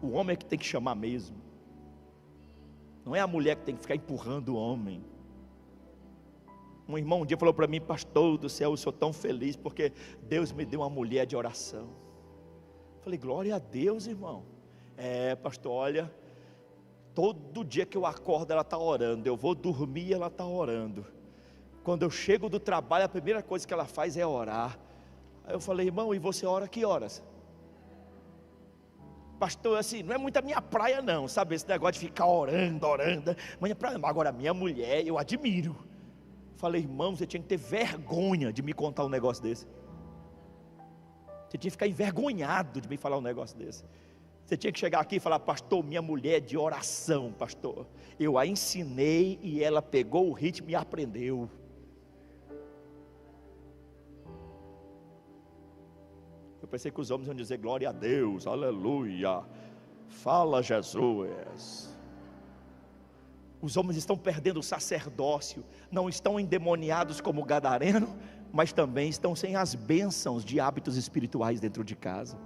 O homem é que tem que chamar mesmo. Não é a mulher que tem que ficar empurrando o homem. Um irmão um dia falou para mim, pastor do céu, eu sou tão feliz porque Deus me deu uma mulher de oração. Falei, glória a Deus, irmão. Pastor, olha, todo dia que eu acordo ela está orando, eu vou dormir ela está orando. Quando eu chego do trabalho, a primeira coisa que ela faz é orar. Aí eu falei, irmão, e você ora que horas? Pastor, assim, não é muito a minha praia não, sabe, esse negócio de ficar orando, agora a minha mulher, eu admiro. Falei, irmão, você tinha que ter vergonha de me contar um negócio desse. Você tinha que ficar envergonhado de me falar um negócio desse. Você tinha que chegar aqui e falar, pastor, minha mulher é de oração, pastor. Eu a ensinei e ela pegou o ritmo e aprendeu. Eu pensei que os homens iam dizer, glória a Deus, aleluia, fala Jesus. Os homens estão perdendo o sacerdócio, não estão endemoniados como gadareno, mas também estão sem as bênçãos de hábitos espirituais dentro de casa.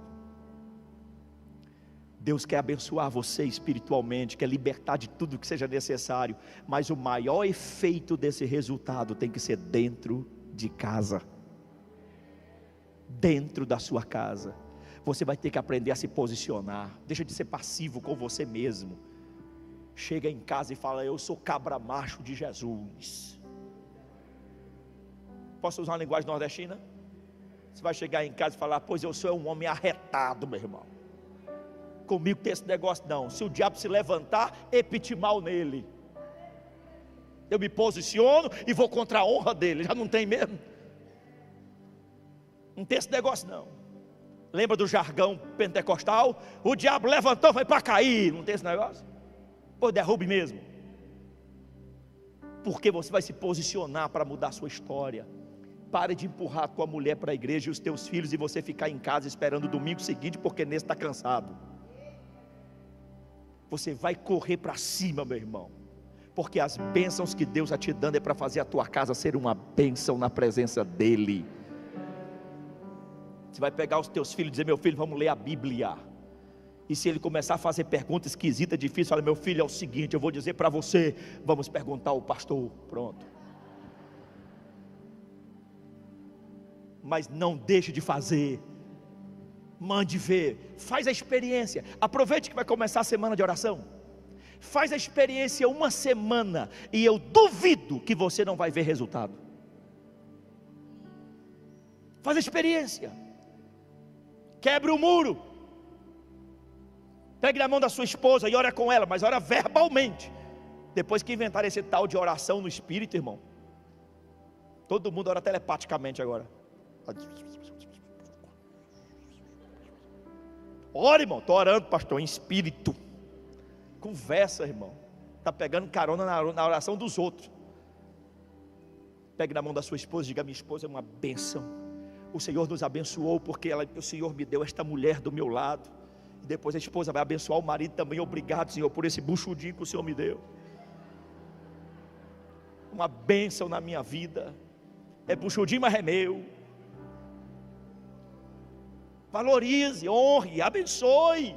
Deus quer abençoar você espiritualmente, quer libertar de tudo que seja necessário, mas o maior efeito desse resultado tem que ser dentro de casa. Dentro da sua casa, você vai ter que aprender a se posicionar. Deixa de ser passivo com você mesmo. Chega em casa e fala, eu sou cabra macho de Jesus. Posso usar uma linguagem nordestina? Você vai chegar em casa e falar, pois eu sou um homem arretado, meu irmão. Comigo tem esse negócio não. Se o diabo se levantar, epitimal nele. Eu me posiciono e vou contra a honra dele. Já não tem mesmo? Não tem esse negócio não. Lembra do jargão pentecostal? O diabo levantou, foi para cair. Não tem esse negócio? Pô, derrube mesmo. Porque você vai se posicionar para mudar a sua história. Pare de empurrar a tua mulher para a igreja e os teus filhos e você ficar em casa esperando o domingo seguinte porque nesse está cansado. Você vai correr para cima, meu irmão. Porque as bênçãos que Deus está te dando é para fazer a tua casa ser uma bênção na presença dEle. Você vai pegar os teus filhos e dizer, meu filho, vamos ler a Bíblia. E se ele começar a fazer pergunta esquisita, difícil, fala, meu filho, é o seguinte, eu vou dizer para você, vamos perguntar ao pastor, pronto. Mas não deixe de fazer, mande ver, faz a experiência, aproveite que vai começar a semana de oração, faz a experiência uma semana, e eu duvido que você não vai ver resultado. Faz a experiência, quebre o muro, pegue na mão da sua esposa e ora com ela, mas ora verbalmente. Depois que inventar esse tal de oração no espírito, irmão, todo mundo ora telepaticamente agora. Ora, irmão, estou orando, pastor, em espírito. Conversa, irmão. Está pegando carona na oração dos outros. Pegue na mão da sua esposa e diga, minha esposa é uma bênção. O Senhor nos abençoou porque o Senhor me deu esta mulher do meu lado. E depois a esposa vai abençoar o marido também. Obrigado, Senhor, por esse buchudinho que o Senhor me deu. Uma bênção na minha vida. É buchudinho, mas é meu. Valorize, honre, abençoe.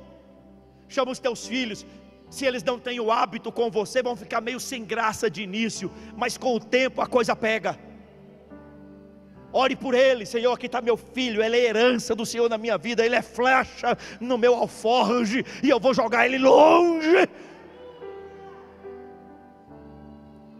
Chama os teus filhos. Se eles não têm o hábito com você, vão ficar meio sem graça de início, mas com o tempo a coisa pega. Ore por ele. Senhor, aqui está meu filho, ele é herança do Senhor na minha vida, ele é flecha no meu alforje, e eu vou jogar ele longe.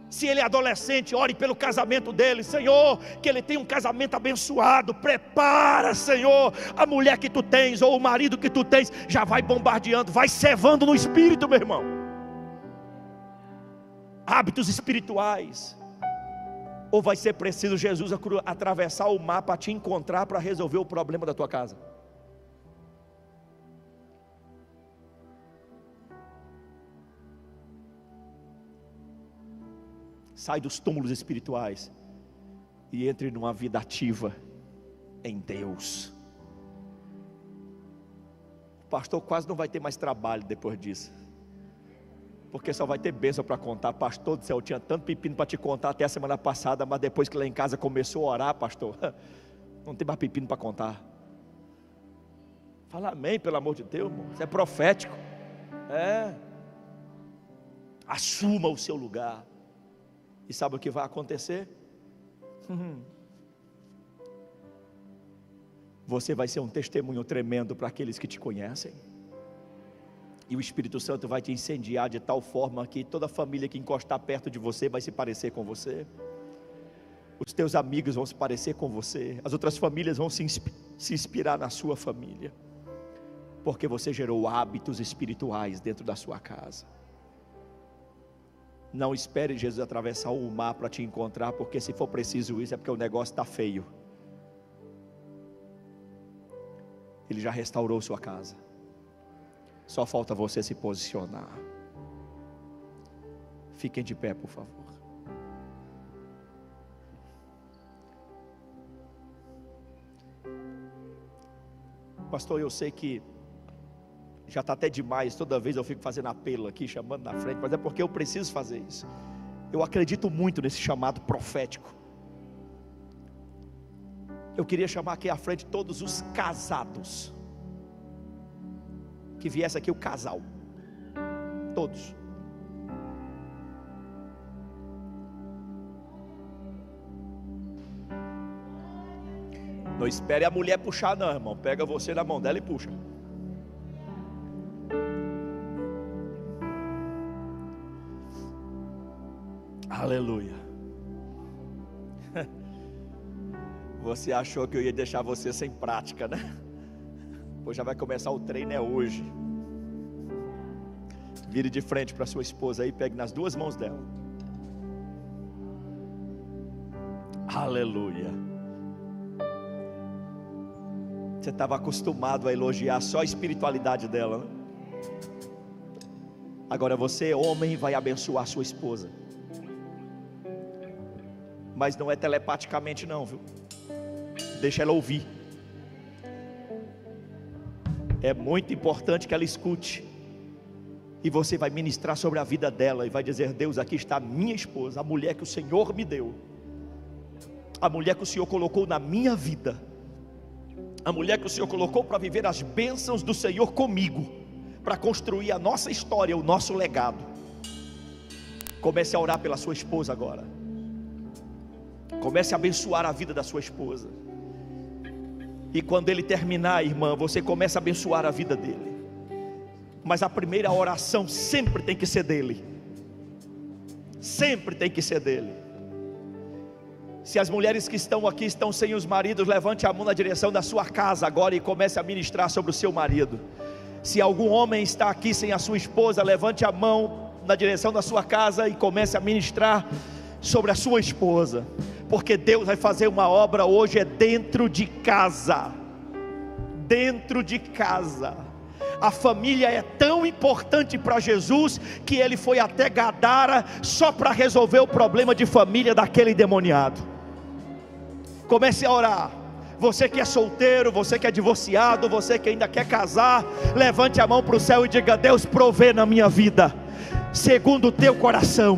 Se ele é adolescente, ore pelo casamento dele. Senhor, que ele tenha um casamento abençoado. Prepara, Senhor, a mulher que tu tens, ou o marido que tu tens. Já vai bombardeando, vai cevando no espírito, meu irmão. Hábitos espirituais. Ou vai ser preciso Jesus atravessar o mar para te encontrar, para resolver o problema da tua casa? Sai dos túmulos espirituais e entre numa vida ativa em Deus. O pastor quase não vai ter mais trabalho depois disso, porque só vai ter bênção para contar. Pastor do céu, eu tinha tanto pepino para te contar até a semana passada, mas depois que lá em casa começou a orar, pastor, não tem mais pepino para contar. Fala amém, pelo amor de Deus, irmão. Isso é profético. Assuma o seu lugar. E sabe o que vai acontecer? Você vai ser um testemunho tremendo para aqueles que te conhecem. E o Espírito Santo vai te incendiar de tal forma que toda família que encostar perto de você vai se parecer com você. Os teus amigos vão se parecer com você. As outras famílias vão se inspirar na sua família, porque você gerou hábitos espirituais dentro da sua casa. Não espere Jesus atravessar o mar para te encontrar, porque se for preciso isso é porque o negócio está feio. Ele já restaurou sua casa. Só falta você se posicionar. Fiquem de pé, por favor. Pastor, eu sei que já está até demais, toda vez eu fico fazendo apelo aqui, chamando na frente, mas é porque eu preciso fazer isso. Eu acredito muito nesse chamado profético. Eu queria chamar aqui à frente todos os casados. Que viesse aqui o casal. Todos. Não espere a mulher puxar não, irmão. Pega você na mão dela e puxa. Aleluia. Você achou que eu ia deixar você sem prática, né? Pois já vai começar o treino, é hoje. Vire de frente para sua esposa aí, pegue nas duas mãos dela. Aleluia. Você estava acostumado a elogiar só a espiritualidade dela, né? Agora você, homem, vai abençoar sua esposa. Mas não é telepaticamente não, viu? Deixa ela ouvir. É muito importante que ela escute. E você vai ministrar sobre a vida dela e vai dizer: Deus, aqui está a minha esposa, a mulher que o Senhor me deu, a mulher que o Senhor colocou na minha vida, a mulher que o Senhor colocou para viver as bênçãos do Senhor comigo, para construir a nossa história, o nosso legado. Comece a orar pela sua esposa agora. Comece a abençoar a vida da sua esposa. E quando ele terminar, irmã, você começa a abençoar a vida dele. Mas a primeira oração sempre tem que ser dele. Sempre tem que ser dele. Se as mulheres que estão aqui estão sem os maridos, levante a mão na direção da sua casa agora e comece a ministrar sobre o seu marido. Se algum homem está aqui sem a sua esposa, levante a mão na direção da sua casa e comece a ministrar sobre a sua esposa. Porque Deus vai fazer uma obra hoje, é dentro de casa. Dentro de casa. A família é tão importante para Jesus, que ele foi até Gadara, só para resolver o problema de família daquele endemoniado. Comece a orar. Você que é solteiro, você que é divorciado, você que ainda quer casar, levante a mão para o céu e diga: Deus, provê na minha vida, segundo o teu coração,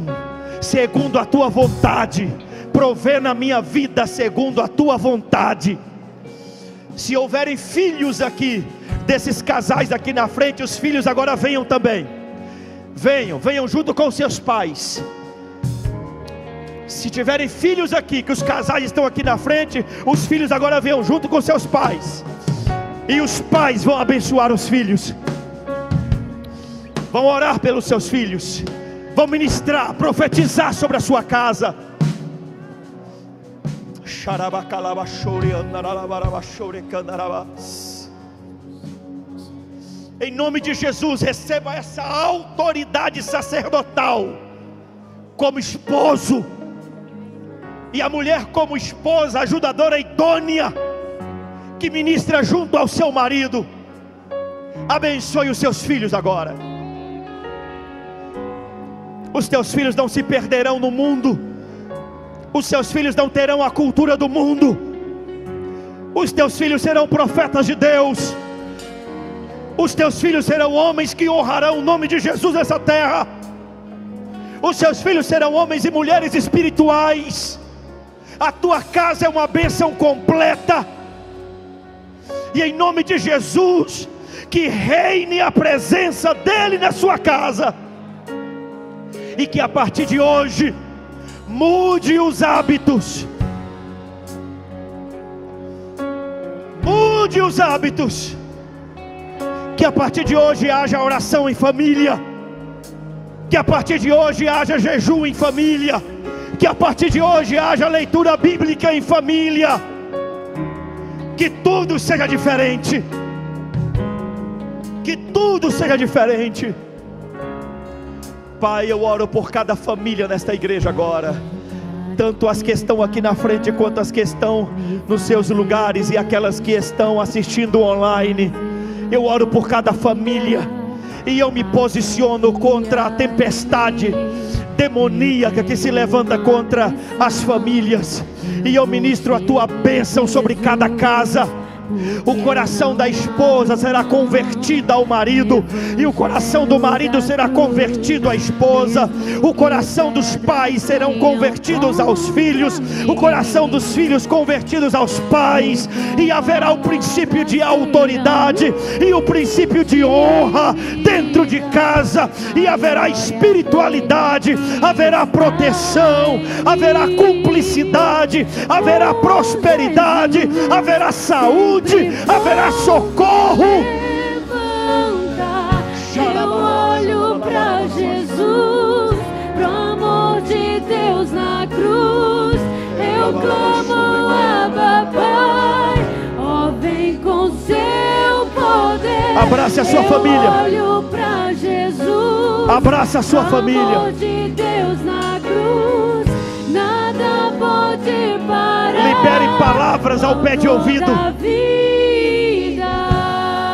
segundo a tua vontade. Provê na minha vida segundo a tua vontade. Se houverem filhos aqui, desses casais aqui na frente, os filhos agora venham também. Venham junto com seus pais. Se tiverem filhos aqui, que os casais estão aqui na frente, os filhos agora venham junto com seus pais. E os pais vão abençoar os filhos. Vão orar pelos seus filhos. Vão ministrar, profetizar sobre a sua casa. Em nome de Jesus, receba essa autoridade sacerdotal como esposo, e a mulher como esposa, ajudadora idônea, que ministra junto ao seu marido. Abençoe os seus filhos agora. Os teus filhos não se perderão no mundo. Os seus filhos não terão a cultura do mundo. Os teus filhos serão profetas de Deus. Os teus filhos serão homens que honrarão o nome de Jesus nessa terra. Os seus filhos serão homens e mulheres espirituais. A tua casa é uma bênção completa. E em nome de Jesus, que reine a presença dEle na sua casa. E que a partir de hoje mude os hábitos. Mude os hábitos. Que a partir de hoje haja oração em família. Que a partir de hoje haja jejum em família. Que a partir de hoje haja leitura bíblica em família. Que tudo seja diferente. Que tudo seja diferente. Pai, eu oro por cada família nesta igreja agora, tanto as que estão aqui na frente, quanto as que estão nos seus lugares, e aquelas que estão assistindo online. Eu oro por cada família, e eu me posiciono contra a tempestade demoníaca que se levanta contra as famílias, e eu ministro a tua bênção sobre cada casa. O coração da esposa será convertido ao marido, e o coração do marido será convertido à esposa. O coração dos pais serão convertidos aos filhos, o coração dos filhos convertidos aos pais. E haverá o princípio de autoridade e o princípio de honra dentro de casa. E haverá espiritualidade, haverá proteção, haverá cumplicidade, haverá prosperidade, haverá saúde, haverá socorro. Levanta, eu olho pra Jesus, pro amor de Deus na cruz. Eu clamo, Abba Pai, ó, vem com seu poder. Abrace a sua família. Eu olho pra Jesus, abraça a sua família. amor de Deus na cruz, nada pode parar. Libere palavras ao pé de ouvido.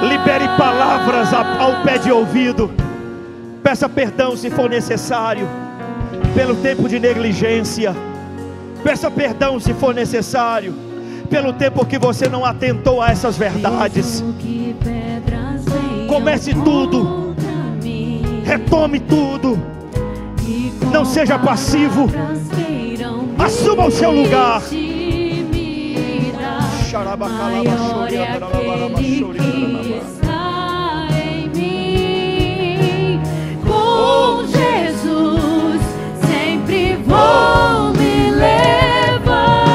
Libere palavras ao pé de ouvido. Peça perdão se for necessário pelo tempo de negligência. Peça perdão se for necessário pelo tempo que você não atentou a essas verdades. Comece tudo, retome tudo. Não seja passivo. Assuma o seu lugar. Maior é aquele que está em mim. Com Jesus sempre vou me levantar.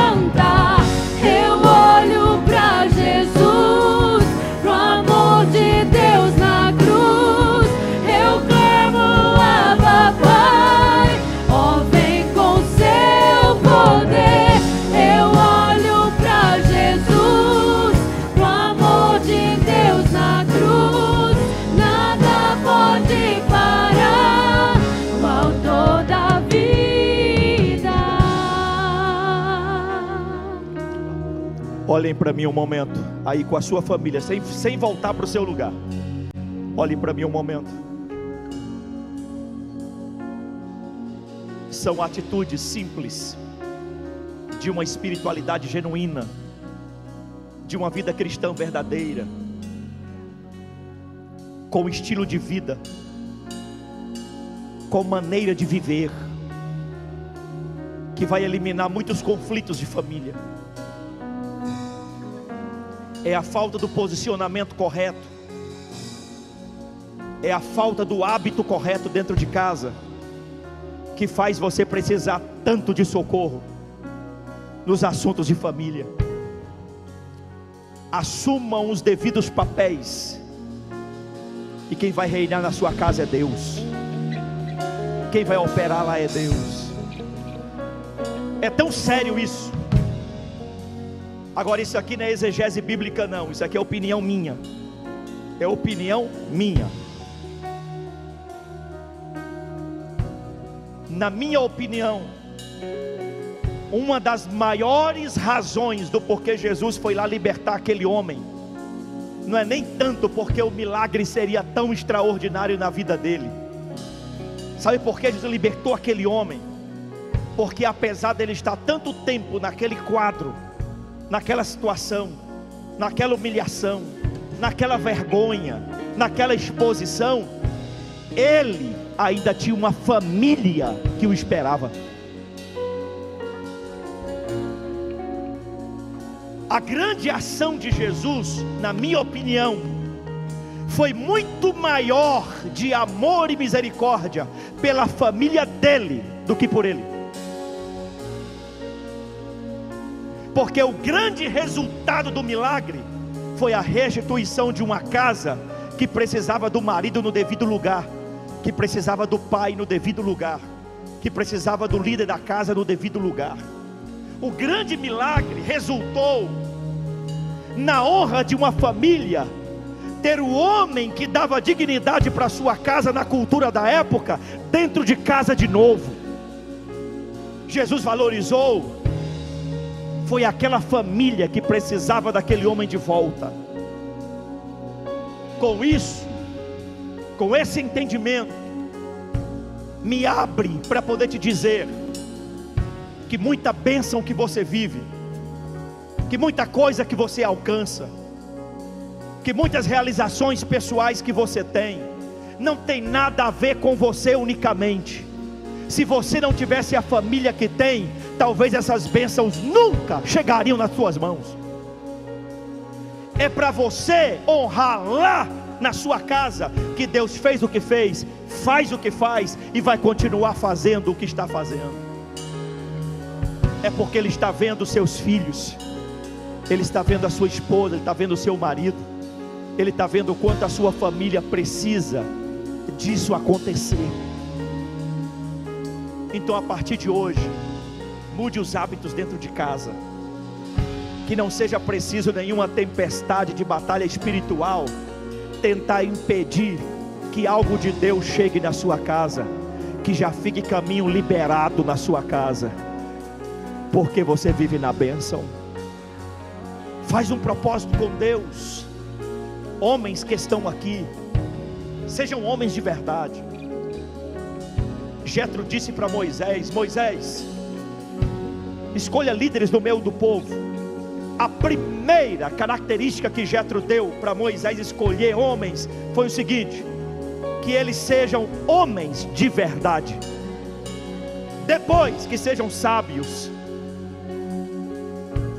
Eu olho pra Jesus, pro amor de Deus na cruz. Eu clamo, Abba Pai, ó, vem com seu poder. Eu olho pra Jesus, pro amor de Deus na cruz, nada pode parar o autor da vida. Olhem para mim um momento, aí com a sua família, sem voltar para o seu lugar. Olhem para mim um momento. São atitudes simples de uma espiritualidade genuína. de uma vida cristã verdadeira, com estilo de vida, com maneira de viver, que vai eliminar muitos conflitos de família. É a falta do posicionamento correto, é a falta do hábito correto dentro de casa, que faz você precisar tanto de socorro nos assuntos de família. Assumam os devidos papéis, e quem vai reinar na sua casa é Deus, quem vai operar lá é Deus. É tão sério isso. Agora, isso aqui não é exegese bíblica não, isso aqui é opinião minha, é opinião minha. Na minha opinião, uma das maiores razões do porquê Jesus foi lá libertar aquele homem, não é nem tanto porque o milagre seria tão extraordinário na vida dele. Sabe por que Jesus libertou aquele homem? Porque apesar dele estar tanto tempo naquele quadro, naquela situação, naquela humilhação, naquela vergonha, naquela exposição, ele ainda tinha uma família que o esperava. A grande ação de Jesus, na minha opinião, foi muito maior de amor e misericórdia pela família dele do que por ele. Porque o grande resultado do milagre foi a restituição de uma casa que precisava do marido no devido lugar, que precisava do pai no devido lugar, que precisava do líder da casa no devido lugar. O grande milagre resultou na honra de uma família ter o homem que dava dignidade para sua casa na cultura da época dentro de casa de novo. Jesus valorizou foi aquela família que precisava daquele homem de volta. Com isso, com esse entendimento, me abre para poder te dizer que muita bênção que você vive, que muita coisa que você alcança, que muitas realizações pessoais que você tem, não tem nada a ver com você unicamente. Se você não tivesse a família que tem, talvez essas bênçãos nunca chegariam nas suas mãos. É para você honrar lá na sua casa que Deus fez o que fez, faz o que faz e vai continuar fazendo o que está fazendo. É porque Ele está vendo os seus filhos, Ele está vendo a sua esposa, Ele está vendo o seu marido, Ele está vendo o quanto a sua família precisa disso acontecer. Então, a partir de hoje, mude os hábitos dentro de casa, que não seja preciso nenhuma tempestade de batalha espiritual tentar impedir que algo de Deus chegue na sua casa, que já fique caminho liberado na sua casa, porque você vive na bênção. Faz um propósito com Deus. Homens que estão aqui, sejam homens de verdade. Jetro disse para Moisés: Moisés, escolha líderes no meio do povo. A primeira característica que Jetro deu para Moisés escolher homens foi o seguinte: que eles sejam homens de verdade. Depois, que sejam sábios.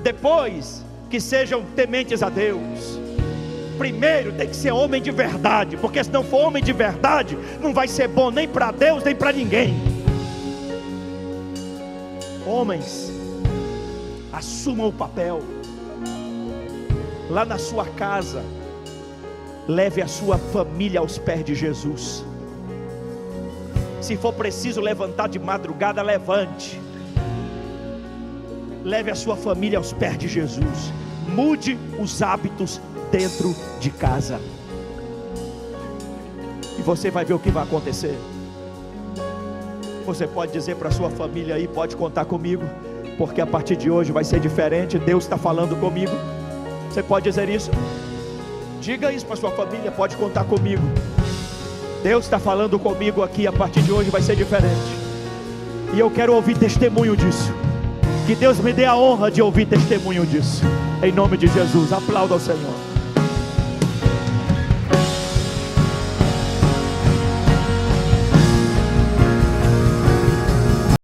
Depois, que sejam tementes a Deus. Primeiro tem que ser homem de verdade, porque se não for homem de verdade, não vai ser bom nem para Deus, nem para ninguém. Homens, assumam o papel. Lá na sua casa, leve a sua família aos pés de Jesus. Se for preciso levantar de madrugada, levante. Leve a sua família aos pés de Jesus. Mude os hábitos dentro de casa, e você vai ver o que vai acontecer. Você pode dizer para sua família aí: pode contar comigo, porque a partir de hoje vai ser diferente. Deus está falando comigo. Você pode dizer isso? Diga isso para sua família: pode contar comigo. Deus está falando comigo aqui, a partir de hoje vai ser diferente. E eu quero ouvir testemunho disso. Que Deus me dê a honra de ouvir testemunho disso, Em nome de Jesus, aplauda ao Senhor.